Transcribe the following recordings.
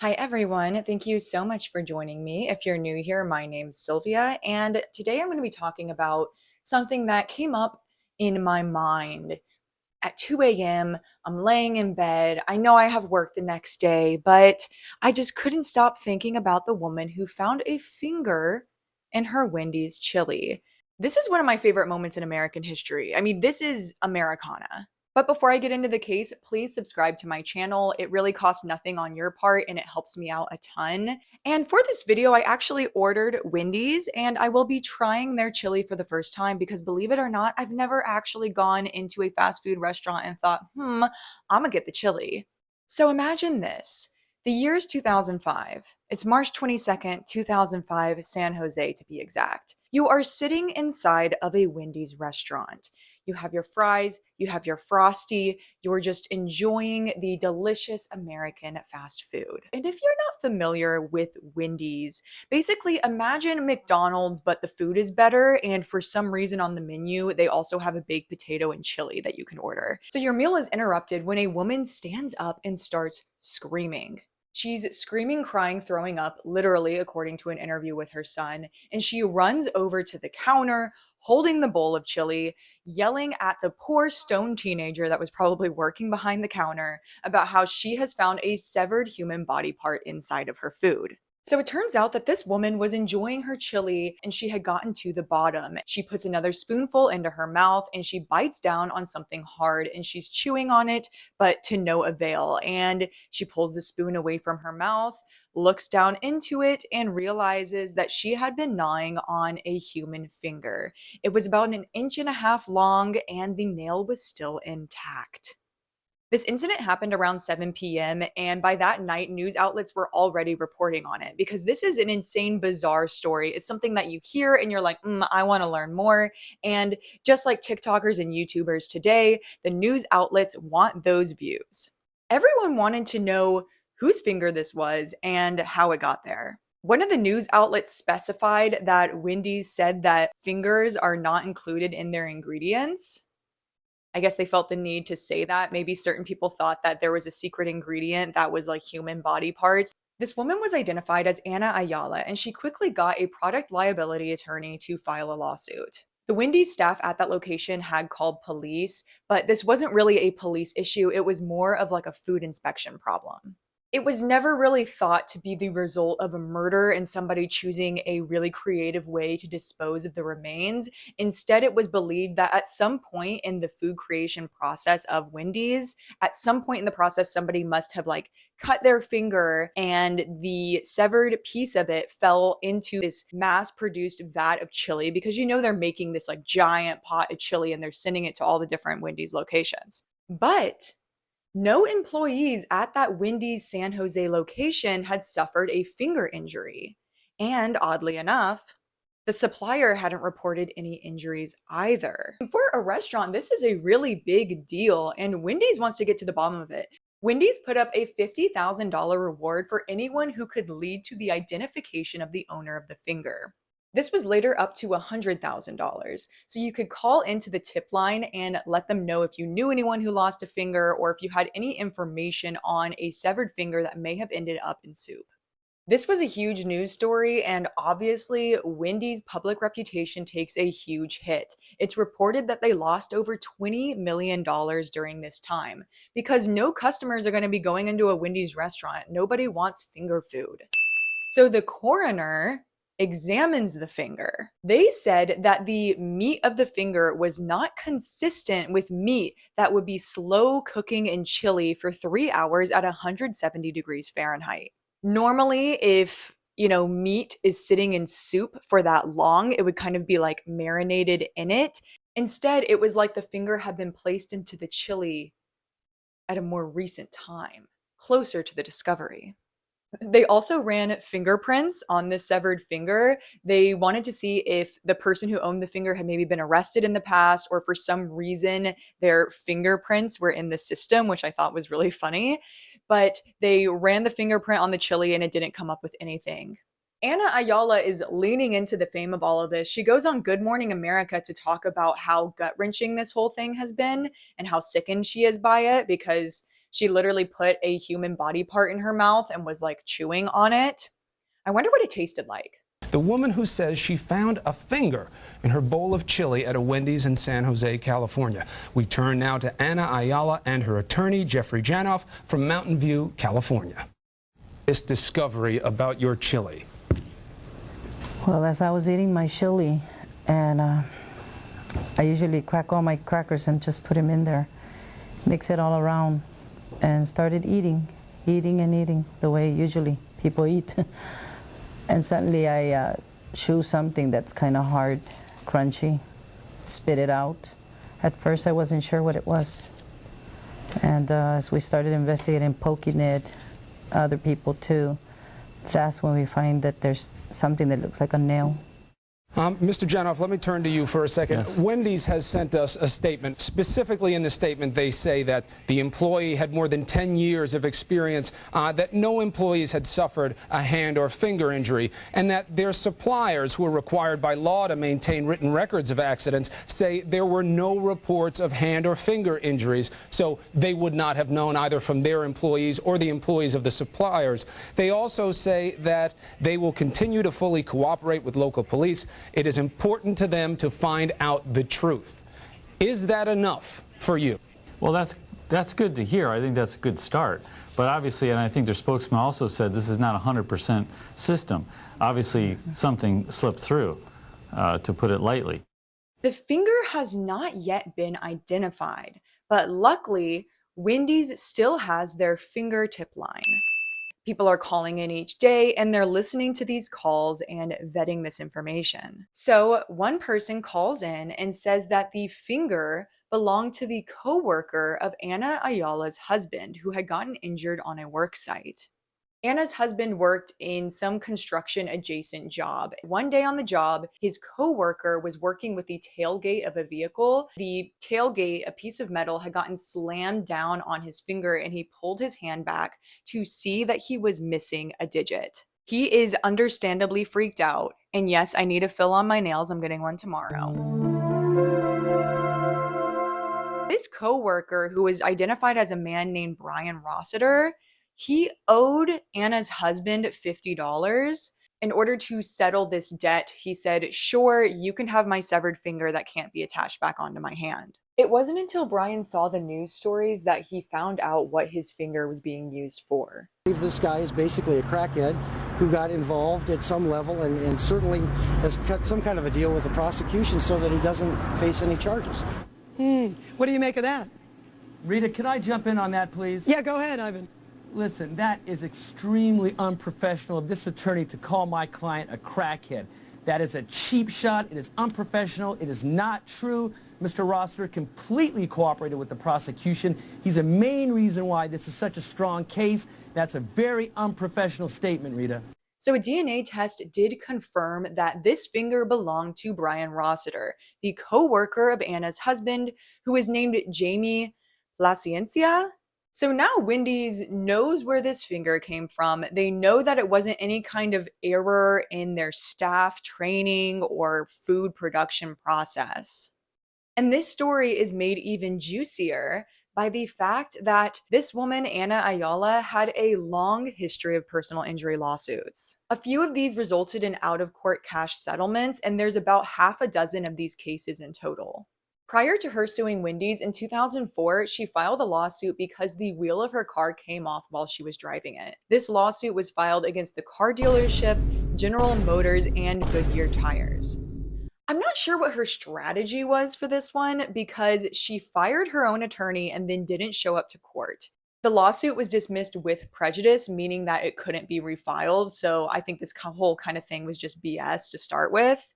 Hi, everyone. Thank you so much for joining me. If you're new here, my name's Sylvia, and today I'm going to be talking about something that came up in my mind at 2 a.m. I'm laying in bed. I know I have work the next day, but I just couldn't stop thinking about the woman who found a finger in her Wendy's chili. This is one of my favorite moments in American history. I mean, this is Americana. But before I get into the case, please subscribe to my channel. It really costs nothing on your part and it helps me out a ton. And for this video, I actually ordered Wendy's and I will be trying their chili for the first time because believe it or not, I've never actually gone into a fast food restaurant and thought, I'm gonna get the chili. So imagine this. The year is 2005. It's March 22nd, 2005, San Jose to be exact. You are sitting inside of a Wendy's restaurant. You have your fries, you have your Frosty, you're just enjoying the delicious American fast food. And if you're not familiar with Wendy's, basically imagine McDonald's, but the food is better. And for some reason on the menu, they also have a baked potato and chili that you can order. So your meal is interrupted when a woman stands up and starts screaming. She's screaming, crying, throwing up, literally, according to an interview with her son. And she runs over to the counter, holding the bowl of chili, yelling at the poor stone teenager that was probably working behind the counter about how she has found a severed human body part inside of her food. So it turns out that this woman was enjoying her chili and she had gotten to the bottom. She puts another spoonful into her mouth and she bites down on something hard and she's chewing on it, but to no avail. And she pulls the spoon away from her mouth, looks down into it, and realizes that she had been gnawing on a human finger. It was about an inch and a half long and the nail was still intact. This incident happened around 7 p.m., and by that night, news outlets were already reporting on it because this is an insane, bizarre story. It's something that you hear and you're like, I want to learn more. And just like TikTokers and YouTubers today, the news outlets want those views. Everyone wanted to know whose finger this was and how it got there. One of the news outlets specified that Wendy's said that fingers are not included in their ingredients. I guess they felt the need to say that. Maybe certain people thought that there was a secret ingredient that was like human body parts. This woman was identified as Anna Ayala, and she quickly got a product liability attorney to file a lawsuit. The Wendy's staff at that location had called police, but this wasn't really a police issue. It was more of like a food inspection problem. It was never really thought to be the result of a murder and somebody choosing a really creative way to dispose of the remains. Instead, it was believed that at some point in the food creation process of Wendy's, at some point in the process, somebody must have like cut their finger and the severed piece of it fell into this mass produced vat of chili because they're making this like giant pot of chili and they're sending it to all the different Wendy's locations. But no employees at that Wendy's San Jose location had suffered a finger injury. And oddly enough, the supplier hadn't reported any injuries either. For a restaurant, this is a really big deal, and Wendy's wants to get to the bottom of it. Wendy's put up a $50,000 reward for anyone who could lead to the identification of the owner of the finger. This was later up to $100,000. So you could call into the tip line and let them know if you knew anyone who lost a finger or if you had any information on a severed finger that may have ended up in soup. This was a huge news story, and obviously, Wendy's public reputation takes a huge hit. It's reported that they lost over $20 million during this time because no customers are going to be going into a Wendy's restaurant. Nobody wants finger food. So the coroner examines the finger. They said that the meat of the finger was not consistent with meat that would be slow cooking in chili for 3 hours at 170 degrees Fahrenheit. Normally, if meat is sitting in soup for that long, it would kind of be like marinated in it. Instead, it was like the finger had been placed into the chili at a more recent time, closer to the discovery. They also ran fingerprints on this severed finger. They wanted to see if the person who owned the finger had maybe been arrested in the past, or for some reason their fingerprints were in the system, which I thought was really funny. But they ran the fingerprint on the chili and it didn't come up with anything. Anna Ayala is leaning into the fame of all of this. She goes on Good Morning America to talk about how gut-wrenching this whole thing has been and how sickened she is by it because She literally put a human body part in her mouth and was like chewing on it. I wonder what it tasted like. The woman who says she found a finger in her bowl of chili at a Wendy's in San Jose, California. We turn now to Anna Ayala and her attorney, Jeffrey Janoff, from Mountain View, California. This discovery about your chili. Well, as I was eating my chili, and I usually crack all my crackers and just put them in there, mix it all around, and started eating and eating the way usually people eat. And suddenly I chew something that's kind of hard, crunchy, spit it out. At first I wasn't sure what it was. And as we started investigating, poking it, other people too, that's when we find that there's something that looks like a nail. Mr. Janoff, let me turn to you for a second. Yes. Wendy's has sent us a statement. Specifically in the statement, they say that the employee had more than 10 years of experience, that no employees had suffered a hand or finger injury, and that their suppliers, who are required by law to maintain written records of accidents, say there were no reports of hand or finger injuries, so they would not have known either from their employees or the employees of the suppliers. They also say that they will continue to fully cooperate with local police. It is important to them to find out the truth. Is that enough for you? Well, that's good to hear. I think that's a good start. But obviously, and I think their spokesman also said, this is not a 100% system. Obviously, something slipped through, to put it lightly. The finger has not yet been identified, but luckily, Wendy's still has their fingertip line. People are calling in each day and they're listening to these calls and vetting this information. So one person calls in and says that the finger belonged to the co-worker of Anna Ayala's husband, who had gotten injured on a work site. Anna's husband worked in some construction adjacent job. One day on the job, his co-worker was working with the tailgate of a vehicle. The tailgate, a piece of metal, had gotten slammed down on his finger, and he pulled his hand back to see that he was missing a digit. He is understandably freaked out. And yes, I need to fill on my nails. I'm getting one tomorrow. This co-worker, who was identified as a man named Brian Rossiter, he owed Anna's husband $50. In order to settle this debt, he said, "Sure, you can have my severed finger that can't be attached back onto my hand." It wasn't until Brian saw the news stories that he found out what his finger was being used for. This guy is basically a crackhead who got involved at some level and certainly has cut some kind of a deal with the prosecution so that he doesn't face any charges. What do you make of that? Rita, can I jump in on that, please? Yeah, go ahead, Ivan. Listen, that is extremely unprofessional of this attorney to call my client a crackhead. That is a cheap shot. It is unprofessional. It is not true. Mr. Rossiter completely cooperated with the prosecution. He's a main reason why this is such a strong case. That's a very unprofessional statement, Rita. So a DNA test did confirm that this finger belonged to Brian Rossiter, the co-worker of Anna's husband, who is named Jamie Placiencia. So now Wendy's knows where this finger came from. They know that it wasn't any kind of error in their staff training or food production process. And this story is made even juicier by the fact that this woman, Anna Ayala, had a long history of personal injury lawsuits. A few of these resulted in out-of-court cash settlements, and there's about half a dozen of these cases in total. Prior to her suing Wendy's in 2004, she filed a lawsuit because the wheel of her car came off while she was driving it. This lawsuit was filed against the car dealership, General Motors, and Goodyear Tires. I'm not sure what her strategy was for this one because she fired her own attorney and then didn't show up to court. The lawsuit was dismissed with prejudice, meaning that it couldn't be refiled. So I think this whole kind of thing was just BS to start with.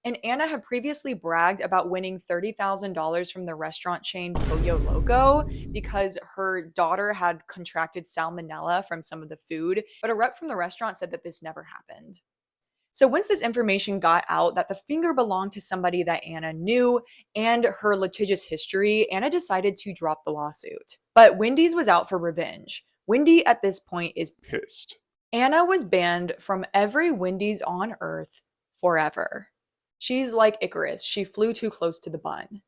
And Anna had previously bragged about winning $30,000 from the restaurant chain Pollo Loco because her daughter had contracted salmonella from some of the food, but a rep from the restaurant said that this never happened. So once this information got out that the finger belonged to somebody that Anna knew and her litigious history, Anna decided to drop the lawsuit. But Wendy's was out for revenge. Wendy at this point is pissed. Anna was banned from every Wendy's on earth forever. She's like Icarus. She flew too close to the bun.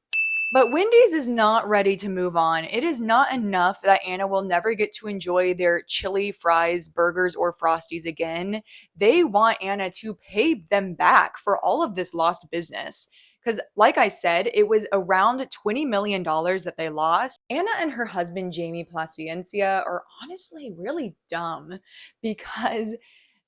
But Wendy's is not ready to move on. It is not enough that Anna will never get to enjoy their chili, fries, burgers, or Frosties again. They want Anna to pay them back for all of this lost business. Because, like I said, it was around $20 million that they lost. Anna and her husband, Jamie Plascencia, are honestly really dumb because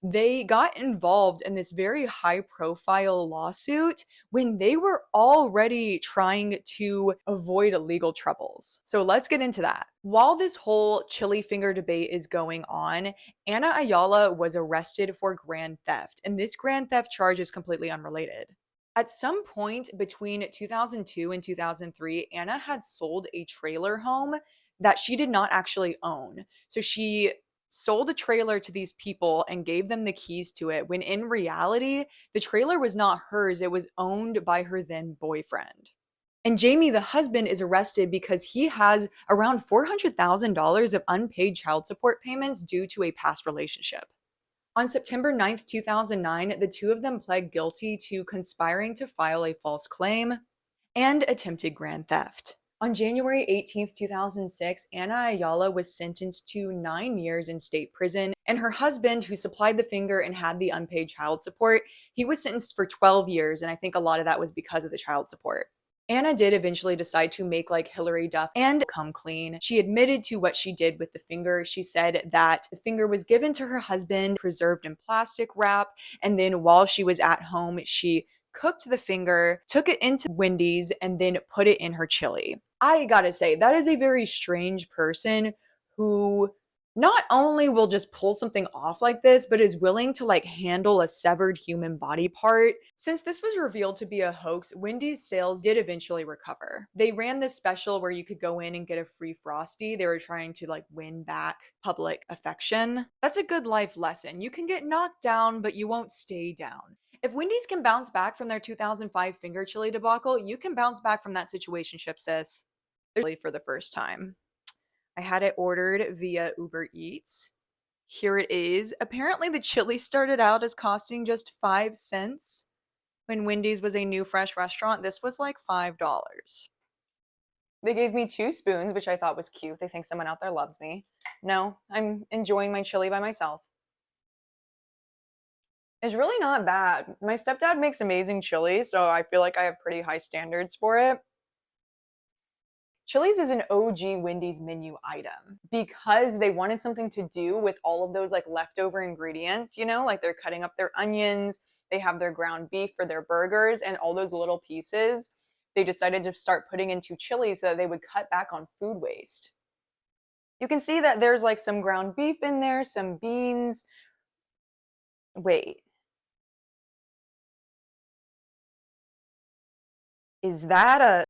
they got involved in this very high profile lawsuit when they were already trying to avoid legal troubles. So let's get into that. While this whole chili finger debate is going on, Anna Ayala was arrested for grand theft, and this grand theft charge is completely unrelated. At some point between 2002 and 2003, Anna had sold a trailer home that she did not actually own. So she sold a trailer to these people and gave them the keys to it, when in reality, the trailer was not hers. It was owned by her then boyfriend. And Jamie, the husband, is arrested because he has around $400,000 of unpaid child support payments due to a past relationship. On September 9th, 2009, the two of them pled guilty to conspiring to file a false claim and attempted grand theft. On January 18th, 2006, Anna Ayala was sentenced to 9 years in state prison, and her husband, who supplied the finger and had the unpaid child support, he was sentenced for 12 years, and I think a lot of that was because of the child support. Anna did eventually decide to make like Hillary Duff and come clean. She admitted to what she did with the finger. She said that the finger was given to her husband, preserved in plastic wrap, and then while she was at home, she cooked the finger, took it into Wendy's, and then put it in her chili. I gotta say, that is a very strange person who not only will just pull something off like this, but is willing to like handle a severed human body part. Since this was revealed to be a hoax, Wendy's sales did eventually recover. They ran this special where you could go in and get a free Frosty. They were trying to like win back public affection. That's a good life lesson. You can get knocked down, but you won't stay down. If Wendy's can bounce back from their 2005 finger chili debacle, you can bounce back from that situationship, sis. For the first time. I had it ordered via Uber Eats. Here it is. Apparently the chili started out as costing just 5 cents. When Wendy's was a new fresh restaurant, this was like $5. They gave me 2 spoons, which I thought was cute. They think someone out there loves me. No, I'm enjoying my chili by myself. It's really not bad. My stepdad makes amazing chili, so I feel like I have pretty high standards for it. Chili's is an OG Wendy's menu item because they wanted something to do with all of those like leftover ingredients, you know, like they're cutting up their onions, they have their ground beef for their burgers, and all those little pieces they decided to start putting into chili so that they would cut back on food waste. You can see that there's like some ground beef in there, some beans. Wait. Is that a